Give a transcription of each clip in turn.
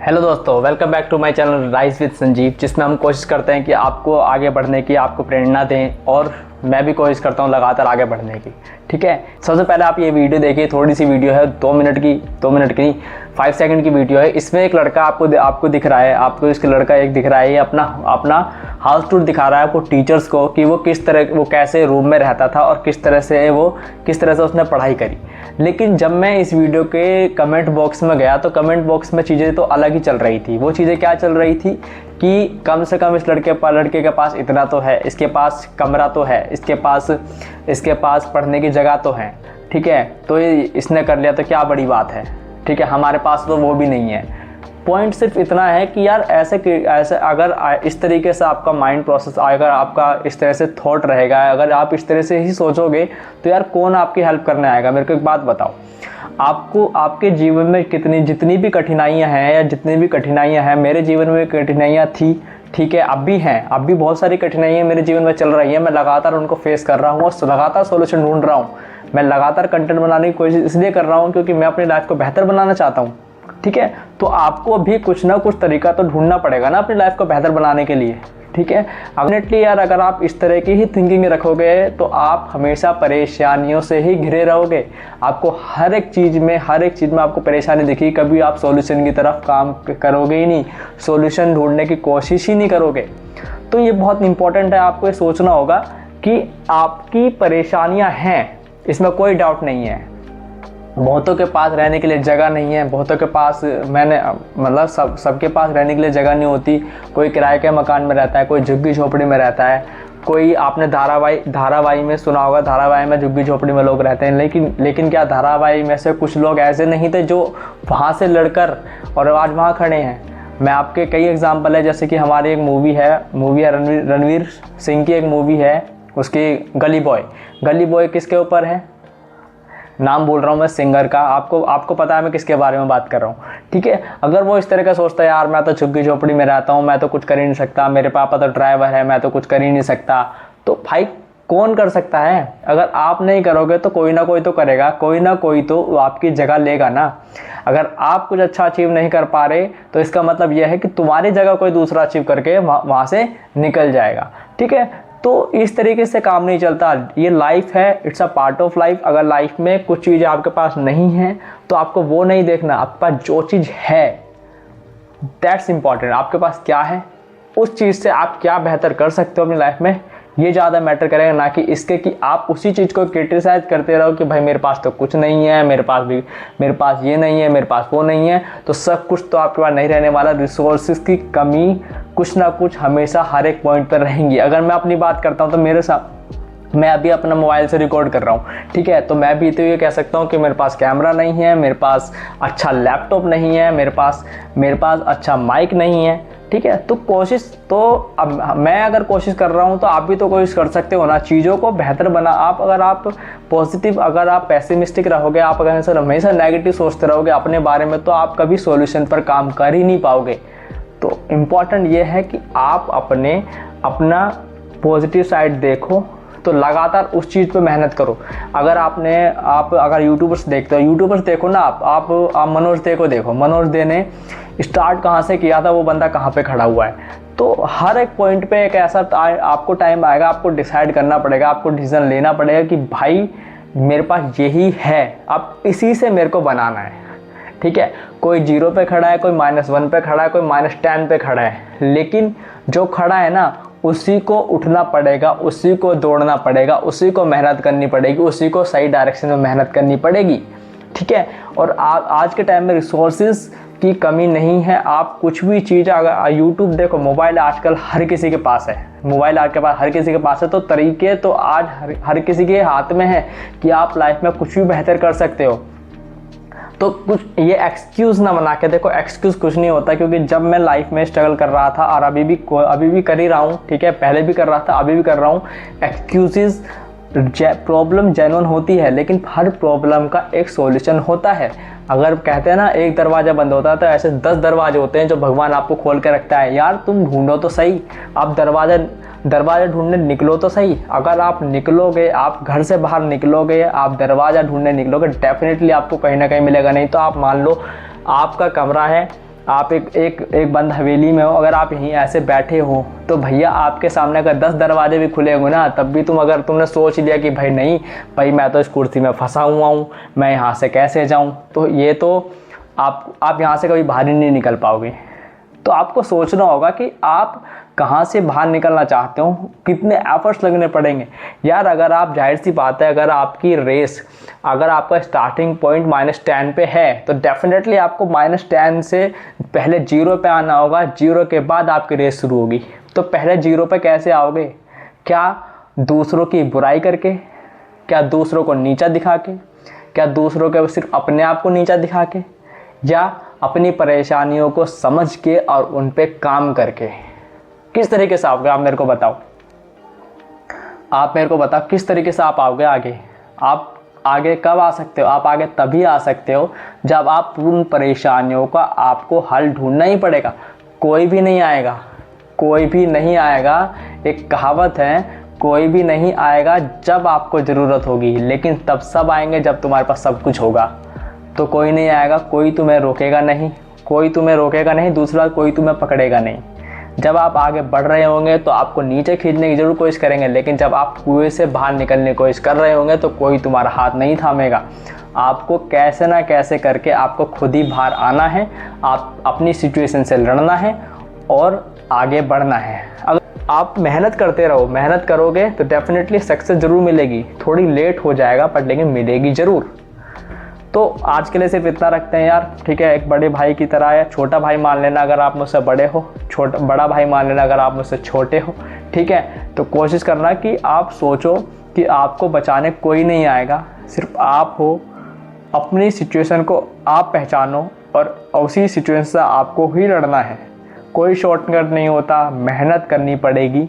Hello दोस्तों, welcome back to my channel rise with Sanjeev, जिसमें हम कोशिश करते हैं कि आपको आगे बढ़ने की, आपको प्रेरणा दें और मैं भी कोशिश करता हूं लगातार आगे बढ़ने की। ठीक है, सबसे पहले आप ये वीडियो देखिए। थोड़ी सी वीडियो है, 2 मिनट की 5 सेकंड की वीडियो है। इसमें एक लड़का आपको दिख रहा है, आपको इसके लड़का एक दिख रहा है, ये अपना हाउस टूर दिखा रहा है आपको टीचर्स को कि वो कैसे रूम में रहता था और किस तरह से उसने पढ़ाई करी। लेकिन जब मैं इस वीडियो के कमेंट बॉक्स में गया तो कमेंट बॉक्स में चीज़ें तो अलग ही चल रही थी। वो चीज़ें क्या चल रही थी कि कम से कम इस लड़के के पास इतना तो है, इसके पास कमरा तो है, इसके पास पढ़ने की जगह तो है। ठीक है, तो ये इसने कर लिया तो क्या बड़ी बात है। ठीक है, हमारे पास तो वो भी नहीं है। पॉइंट सिर्फ इतना है कि यार ऐसे अगर इस तरीके से आपका माइंड प्रोसेस, अगर आपका इस तरह से थॉट रहेगा, अगर आप इस तरह से ही सोचोगे तो यार कौन आपकी हेल्प करने आएगा। मेरे को एक बात बताओ, आपको आपके जीवन में जितनी भी कठिनाइयां हैं, या जितनी भी कठिनाइयां हैं, मेरे जीवन में कठिनाइयां थी, ठीक है, अब भी हैं, अब भी बहुत सारी कठिनाइयां मेरे जीवन में चल रही हैं। मैं लगातार उनको फेस कर रहा हूँ और लगातार सोल्यूशन ढूंढ रहा हूँ। मैं लगातार कंटेंट बनाने की कोशिश इसलिए कर रहा हूँ क्योंकि मैं अपनी लाइफ को बेहतर बनाना चाहता हूँ। ठीक है, तो आपको भी कुछ ना कुछ तरीका तो ढूंढना पड़ेगा ना अपनी लाइफ को बेहतर बनाने के लिए। ठीक है, डेफिनेटली यार, अगर आप इस तरह की ही थिंकिंग रखोगे तो आप हमेशा परेशानियों से ही घिरे रहोगे। आपको हर एक चीज़ में आपको परेशानी दिखी, कभी आप सॉल्यूशन की तरफ काम करोगे ही नहीं, सॉल्यूशन ढूंढने की कोशिश ही नहीं करोगे। तो ये बहुत इंपॉर्टेंट है, आपको ये सोचना होगा कि आपकी परेशानियां हैं, इसमें कोई डाउट नहीं है। बहुतों के पास रहने के लिए जगह नहीं है, बहुतों के पास सबके पास रहने के लिए जगह नहीं होती। कोई किराए के मकान में रहता है, कोई झुग्गी झोपड़ी में रहता है, कोई आपने धारावाही में सुना होगा, धारावाही में झुग्गी झोपड़ी में लोग रहते हैं। लेकिन क्या धारावाही में से कुछ लोग ऐसे नहीं थे जो वहाँ से लड़कर और आज वहाँ खड़े हैं। मैं आपके कई एग्जाम्पल है, जैसे कि हमारी एक मूवी है रणवीर सिंह की एक मूवी है, उसकी गली बॉय किसके ऊपर है, नाम बोल रहा हूँ मैं सिंगर का, आपको पता है मैं किसके बारे में बात कर रहा हूँ। ठीक है, अगर वो इस तरह का सोचता है यार मैं तो झुग्गी झोपड़ी में रहता हूँ, मैं तो कुछ कर ही नहीं सकता, मेरे पापा तो ड्राइवर है, मैं तो कुछ कर ही नहीं सकता, तो भाई कौन कर सकता है। अगर आप नहीं करोगे तो कोई ना कोई तो करेगा, कोई ना कोई तो आपकी जगह लेगा ना। अगर आप कुछ अच्छा अचीव नहीं कर पा रहे तो इसका मतलब यह है कि तुम्हारी जगह कोई दूसरा अचीव करके वहाँ से निकल जाएगा। ठीक है, तो इस तरीके से काम नहीं चलता। ये लाइफ है, it's a part of life. अगर लाइफ में कुछ चीज़ें आपके पास नहीं है तो आपको वो नहीं देखना, आपके पास जो चीज़ है दैट्स इंपॉर्टेंट। आपके पास क्या है, उस चीज़ से आप क्या बेहतर कर सकते हो अपनी लाइफ में, ये ज़्यादा मैटर करेगा, ना कि इसके कि आप उसी चीज़ को क्रिटिसाइज करते रहो कि भाई मेरे पास तो कुछ नहीं है, मेरे पास ये नहीं है, मेरे पास वो नहीं है। तो सब कुछ तो आपके पास नहीं रहने वाला। रिसोर्सेज की कमी कुछ ना कुछ हमेशा हर एक पॉइंट पर रहेंगी। अगर मैं अपनी बात करता हूँ तो मेरे साथ, मैं अभी अपना मोबाइल से रिकॉर्ड कर रहा हूँ। ठीक है, तो मैं भी तो ये कह सकता हूँ कि मेरे पास कैमरा नहीं है, मेरे पास अच्छा लैपटॉप नहीं है, मेरे पास अच्छा माइक नहीं है। ठीक है, तो कोशिश तो अब मैं अगर कोशिश कर रहा हूँ तो आप भी तो कोशिश कर सकते हो ना, चीज़ों को बेहतर बना। अगर आप पॉजिटिव, अगर आप पेसिमिस्टिक रहोगे, आप अगर हमेशा नेगेटिव सोचते रहोगे अपने बारे में, तो आप कभी सॉल्यूशन पर काम कर ही नहीं पाओगे। तो इम्पॉर्टेंट ये है कि आप अपना पॉजिटिव साइड देखो, तो लगातार उस चीज़ पे मेहनत करो। अगर यूट्यूबर्स देखते हो, यूट्यूबर्स देखो ना, आप मनोज दे को देखो। मनोज दे ने स्टार्ट कहाँ से किया था, वो बंदा कहाँ पे खड़ा हुआ है। तो हर एक पॉइंट पे एक ऐसा आपको टाइम आएगा, आपको डिसाइड करना पड़ेगा, आपको डिसीजन लेना पड़ेगा कि भाई मेरे पास यही है, अब इसी से मेरे को बनाना है। ठीक है, कोई 0 पे खड़ा है, कोई -1 पे खड़ा है, कोई -10 पे खड़ा है, लेकिन जो खड़ा है ना उसी को उठना पड़ेगा, उसी को दौड़ना पड़ेगा, उसी को मेहनत करनी पड़ेगी, उसी को सही डायरेक्शन में मेहनत करनी पड़ेगी। ठीक है, और आज के टाइम में रिसोर्सेज की कमी नहीं है। आप कुछ भी चीज़, अगर यूट्यूब देखो, मोबाइल आजकल हर किसी के पास है, हर किसी के पास है, तो तरीके तो आज हर किसी के हाथ में है कि आप लाइफ में कुछ भी बेहतर कर सकते हो। तो कुछ ये एक्सक्यूज़ ना बना के देखो, एक्सक्यूज़ कुछ नहीं होता, क्योंकि जब मैं लाइफ में स्ट्रगल कर रहा था और अभी भी कर ही रहा हूँ। ठीक है, पहले भी कर रहा था, अभी भी कर रहा हूँ। एक्सक्यूज़, प्रॉब्लम जेन्युइन होती है, लेकिन हर प्रॉब्लम का एक सॉल्यूशन होता है। अगर कहते हैं ना एक दरवाज़ा बंद होता है तो ऐसे 10 दरवाजे होते हैं जो भगवान आपको खोल के रखता है। यार तुम ढूंढो तो सही, आप दरवाज़ा ढूंढने निकलो तो सही। अगर आप निकलोगे, आप घर से बाहर निकलोगे, आप दरवाज़ा ढूंढने निकलोगे, डेफिनेटली आपको कहीं ना कहीं मिलेगा। नहीं तो आप मान लो आपका कमरा है, आप एक बंद हवेली में हो, अगर आप यहीं ऐसे बैठे हो तो भैया आपके सामने अगर 10 दरवाजे भी खुले होंगे ना, तब भी अगर तुमने सोच लिया कि भाई नहीं भाई मैं तो इस कुर्सी में फंसा हुआ हूँ, मैं यहाँ से कैसे जाऊँ, तो ये तो आप यहाँ से कभी बाहर ही नहीं निकल पाओगे। तो आपको सोचना होगा कि आप कहाँ से बाहर निकलना चाहते हो, कितने एफर्ट्स लगने पड़ेंगे यार। अगर आप, जाहिर सी बात है, अगर आपकी रेस, अगर आपका स्टार्टिंग पॉइंट -10 पे है तो डेफिनेटली आपको -10 से पहले 0 पे आना होगा, 0 के बाद आपकी रेस शुरू होगी। तो पहले 0 पे कैसे आओगे? क्या दूसरों की बुराई करके? क्या दूसरों को नीचा दिखा के? क्या दूसरों के सिर्फ अपने आप को नीचा दिखा के? या अपनी परेशानियों को समझ के और उन पे काम करके? किस तरीके से आओगे आप मेरे को बताओ। आप मेरे को बताओ किस तरीके से आप आओगे आगे। आप आगे कब आ सकते हो? आप आगे तभी आ सकते हो जब आप उन परेशानियों का आपको हल ढूंढना ही पड़ेगा। कोई भी नहीं आएगा, कोई भी नहीं आएगा। एक कहावत है, कोई भी नहीं आएगा जब आपको ज़रूरत होगी, लेकिन तब सब आएंगे जब तुम्हारे पास सब कुछ होगा। तो कोई नहीं आएगा, कोई तुम्हें रोकेगा नहीं, कोई तुम्हें रोकेगा नहीं, दूसरा कोई तुम्हें पकड़ेगा नहीं। जब आप आगे बढ़ रहे होंगे तो आपको नीचे खींचने की जरूर कोशिश करेंगे, लेकिन जब आप कुएं से बाहर निकलने की कोशिश कर रहे होंगे तो कोई तुम्हारा हाथ नहीं थामेगा। आपको कैसे ना कैसे करके आपको खुद ही बाहर आना है, आप अपनी सिचुएशन से लड़ना है और आगे बढ़ना है। अगर आप मेहनत करते रहो, मेहनत करोगे तो डेफिनेटली सक्सेस ज़रूर मिलेगी। थोड़ी लेट हो जाएगा पर लेकिन मिलेगी ज़रूर। तो आज के लिए सिर्फ इतना रखते हैं यार, ठीक है। एक बड़े भाई की तरह है, छोटा भाई मान लेना अगर आप मुझसे बड़े हो, बड़ा भाई मान लेना अगर आप मुझसे छोटे हो, ठीक है। तो कोशिश करना कि आप सोचो कि आपको बचाने कोई नहीं आएगा, सिर्फ आप हो। अपनी सिचुएशन को आप पहचानो और उसी सिचुएशन से आपको ही लड़ना है। कोई शॉर्टकट नहीं होता, मेहनत करनी पड़ेगी।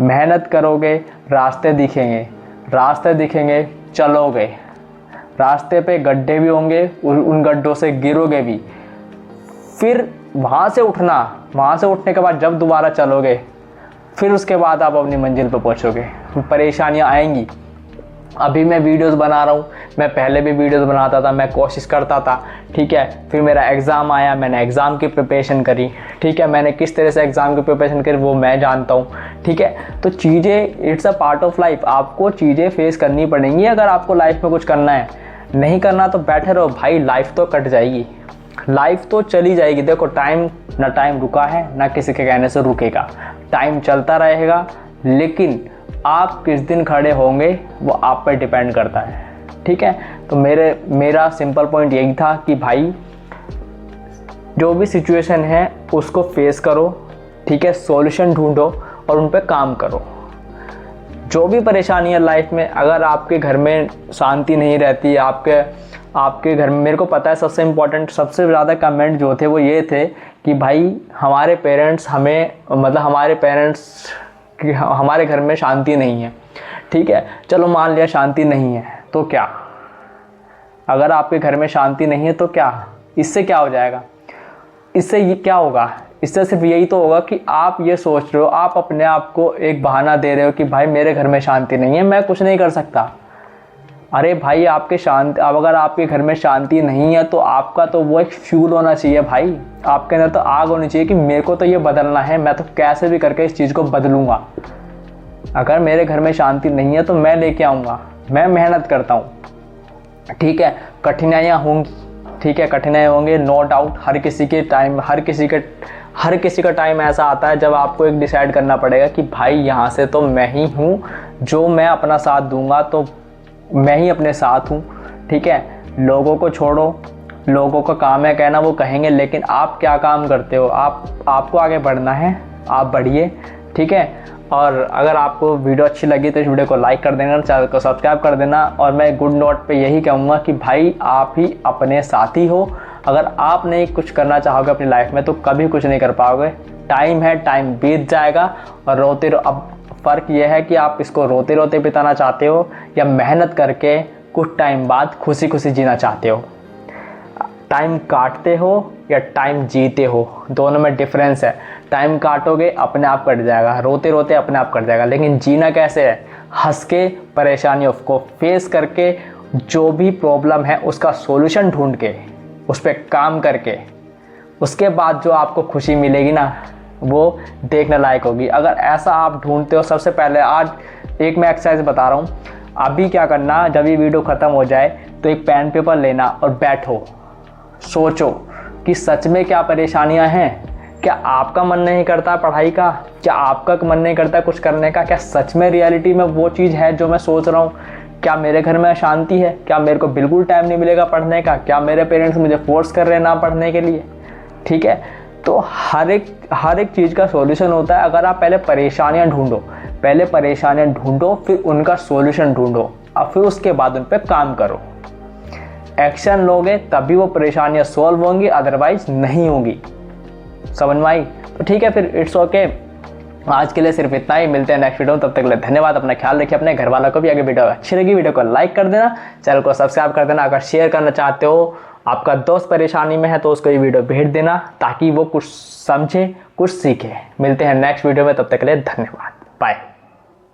मेहनत करोगे, रास्ते दिखेंगे, रास्ते दिखेंगे, चलोगे। रास्ते पे गड्ढे भी होंगे, उन गड्ढों से गिरोगे भी। फिर वहाँ से उठना, वहाँ से उठने के बाद जब दोबारा चलोगे, फिर उसके बाद आप अपनी मंजिल पे पहुँचोगे। परेशानियाँ आएंगी। अभी मैं वीडियोस बना रहा हूँ, मैं पहले भी वीडियोस बनाता था, मैं कोशिश करता था, ठीक है। फिर मेरा एग्ज़ाम आया, मैंने एग्ज़ाम की प्रिपरेशन करी, ठीक है। मैंने किस तरह से एग्ज़ाम की प्रिपरेशन करी वो मैं जानता हूँ, ठीक है। तो चीज़ें, it's a part of life. आपको चीज़ें फेस करनी पड़ेंगी अगर आपको लाइफ में कुछ करना है। नहीं करना तो बैठे रहो भाई, लाइफ तो कट जाएगी, लाइफ तो चली जाएगी। देखो टाइम रुका है, ना किसी के कहने से रुकेगा। टाइम चलता रहेगा, लेकिन आप किस दिन खड़े होंगे वो आप पर डिपेंड करता है, ठीक है। तो मेरा सिंपल पॉइंट यही था कि भाई जो भी सिचुएशन है उसको फेस करो, ठीक है। सॉल्यूशन ढूंढो और उन पर काम करो। जो भी परेशानी है लाइफ में, अगर आपके घर में शांति नहीं रहती, आपके घर में, मेरे को पता है सबसे इम्पोर्टेंट, सबसे ज़्यादा कमेंट जो थे वो ये थे कि भाई हमारे पेरेंट्स हमें, मतलब हमारे घर में शांति नहीं है, ठीक है। चलो मान लिया शांति नहीं है तो क्या, अगर आपके घर में शांति नहीं है तो क्या, इससे क्या हो जाएगा? इससे ये क्या होगा? इससे सिर्फ यही तो होगा कि आप ये सोच रहे हो, आप अपने आप को एक बहाना दे रहे हो कि भाई मेरे घर में शांति नहीं है, मैं कुछ नहीं कर सकता। अरे भाई अब अगर आपके घर में शांति नहीं है तो आपका तो वो एक फ्यूल होना चाहिए भाई, आपके अंदर तो आग होनी चाहिए कि मेरे को तो ये बदलना है, मैं तो कैसे भी करके इस चीज़ को बदलूंगा। अगर मेरे घर में शांति नहीं है तो मैं लेके आऊँगा, मैं मेहनत करता हूँ, ठीक है। कठिनाइयाँ होंगी, ठीक है, कठिनाई होंगे, नो डाउट। हर किसी का टाइम ऐसा आता है जब आपको एक डिसाइड करना पड़ेगा कि भाई यहाँ से तो मैं ही हूँ, जो मैं अपना साथ दूंगा तो मैं ही अपने साथ हूँ, ठीक है। लोगों को छोड़ो, लोगों का काम है कहना, वो कहेंगे, लेकिन आप क्या काम करते हो? आपको आगे बढ़ना है, आप बढ़िए, ठीक है। और अगर आपको वीडियो अच्छी लगी तो इस वीडियो को लाइक कर देना, चैनल को सब्सक्राइब कर देना। और मैं गुड नोट पे यही कहूँगा कि भाई आप ही अपने साथी हो। अगर आप नहीं कुछ करना चाहोगे अपनी लाइफ में तो कभी कुछ नहीं कर पाओगे। टाइम है, टाइम बीत जाएगा और रोते रहो। अब फ़र्क यह है कि आप इसको रोते रोते बिताना चाहते हो या मेहनत करके कुछ टाइम बाद खुशी खुशी जीना चाहते हो। टाइम काटते हो या टाइम जीते हो, दोनों में डिफरेंस है। टाइम काटोगे अपने आप कट जाएगा, रोते रोते अपने आप कट जाएगा, लेकिन जीना कैसे है? हंस के, परेशानियों को फेस करके, जो भी प्रॉब्लम है उसका सॉल्यूशन ढूंढ के, उस पर काम करके, उसके बाद जो आपको खुशी मिलेगी ना, वो देखने लायक होगी। अगर ऐसा आप ढूंढते हो, सबसे पहले आज एक मैं एक्सरसाइज बता रहा हूँ। अभी क्या करना, जब ये वीडियो ख़त्म हो जाए तो एक पेन पेपर लेना और बैठो, सोचो कि सच में क्या परेशानियाँ हैं। क्या आपका मन नहीं करता पढ़ाई का? क्या आपका मन नहीं करता कुछ करने का? क्या सच में रियलिटी में वो चीज़ है जो मैं सोच रहा हूँ? क्या मेरे घर में अशांति है? क्या मेरे को बिल्कुल टाइम नहीं मिलेगा पढ़ने का? क्या मेरे पेरेंट्स मुझे फोर्स कर रहे हैं ना पढ़ने के लिए? ठीक है, तो हर एक चीज़ का सॉल्यूशन होता है। अगर आप पहले परेशानियाँ ढूंढो, फिर उनका सॉल्यूशन ढूंढो और फिर उसके बाद उन पर काम करो। एक्शन लोगे तभी वो परेशानियाँ सॉल्व होंगी, अदरवाइज नहीं होंगी। समझ में आई? तो ठीक है, फिर इट्स ओके। आज के लिए सिर्फ इतना ही। मिलते हैं नेक्स्ट वीडियो में, तब तक के लिए धन्यवाद। अपना ख्याल रखिए, अपने घर वालों को भी। अगर वीडियो अच्छी लगी, वीडियो को लाइक कर देना, चैनल को सब्सक्राइब कर देना। अगर शेयर करना चाहते हो, आपका दोस्त परेशानी में है तो उसको ये वीडियो भेज देना ताकि वो कुछ समझे, कुछ सीखे। मिलते हैं नेक्स्ट वीडियो में, तब तक के लिए धन्यवाद। बाय।